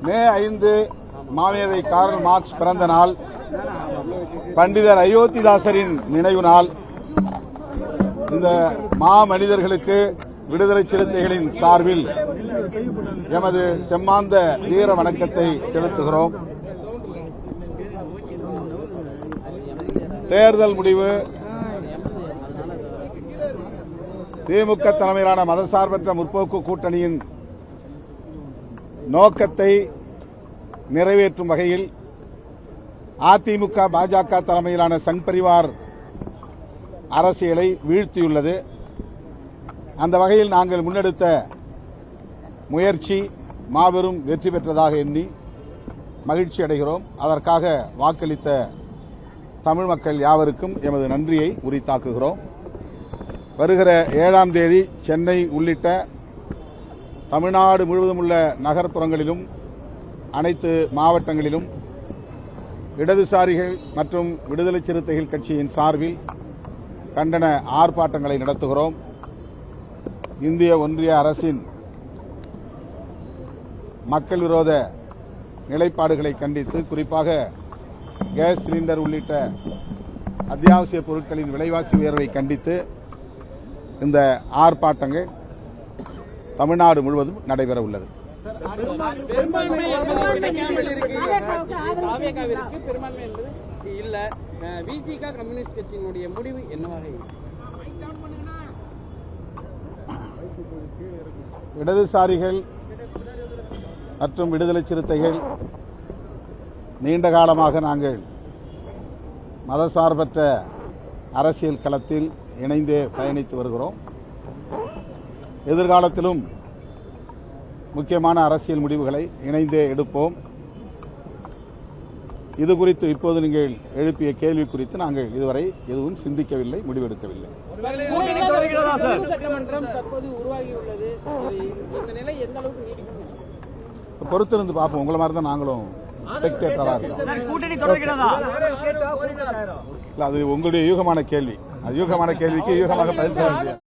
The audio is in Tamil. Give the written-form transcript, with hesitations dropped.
மே 5 மாமேதை கார்ல் மார்க்ஸ் பிறந்த நாள், பண்டிதர் அயோத்திதாசரின் நினைவு நாள். இந்த மாமனிதர்களுக்கு விடுதலை சிறுத்தைகளின் சார்பில் எமது செம்மாந்த வீர வணக்கத்தை செலுத்துகிறோம். தேர்தல் முடிவு திமுக தலைமையிலான மதசார்பற்ற முற்போக்கு கூட்டணியின் நோக்கத்தை நிறைவேற்றும் வகையில் அதிமுக பாஜக தலைமையிலான சங் பரிவார் அரசியலை வீழ்த்தியுள்ளது. அந்த வகையில் நாங்கள் முன்னெடுத்த முயற்சி மாபெரும் வெற்றி பெற்றதாக எண்ணி மகிழ்ச்சி அடைகிறோம். அதற்காக வாக்களித்த தமிழ் மக்கள் யாவருக்கும் எமது நன்றியை உரித்தாக்குகிறோம். வருகிற 7ஆம் தேதி சென்னை உள்ளிட்ட தமிழ்நாடு முழுவதும் உள்ள நகர்ப்புறங்களிலும் அனைத்து மாவட்டங்களிலும் இடதுசாரிகள் மற்றும் விடுதலை சிறுத்தைகள் கட்சியின் சார்பில் கண்டன ஆர்ப்பாட்டங்களை நடத்துகிறோம். இந்திய ஒன்றிய அரசின் மக்கள் விரோத நிலைப்பாடுகளை கண்டித்து, குறிப்பாக கேஸ் சிலிண்டர் உள்ளிட்ட அத்தியாவசிய பொருட்களின் விலைவாசி உயர்வை கண்டித்து இந்த ஆர்ப்பாட்டங்கள் தமிழ்நாடு முழுவதும் நடைபெற உள்ளது. பெரும்பான்மை இல்ல, விசிக கம்யூனிஸ்ட் கட்சியினுடைய முடிவு என்னவாக? இடதுசாரிகள் மற்றும் விடுதலை சிறுத்தைகள் நீண்ட காலமாக நாங்கள் மதசார்பற்ற அரசியல் களத்தில் இணைந்தே பயணித்து வருகிறோம். எதிர்காலத்திலும் முக்கியமான அரசியல் முடிவுகளை இணைந்தே எடுப்போம். இது குறித்து இப்போது நீங்கள் எழுப்பிய கேள்வி குறித்து நாங்கள் இதுவரை எதுவும் சிந்திக்கவில்லை, முடிவெடுக்கவில்லை. பொறுத்திருந்து பார்ப்போம். உங்களை மாதிரி தான் நாங்களும் ஸ்பெக்டேட்டரா இருக்கோம். அது உங்களுடைய யூகமான கேள்வி. அது யூகமான கேள்விக்கு யூகமாக பதில் சொல்ல முடியாது.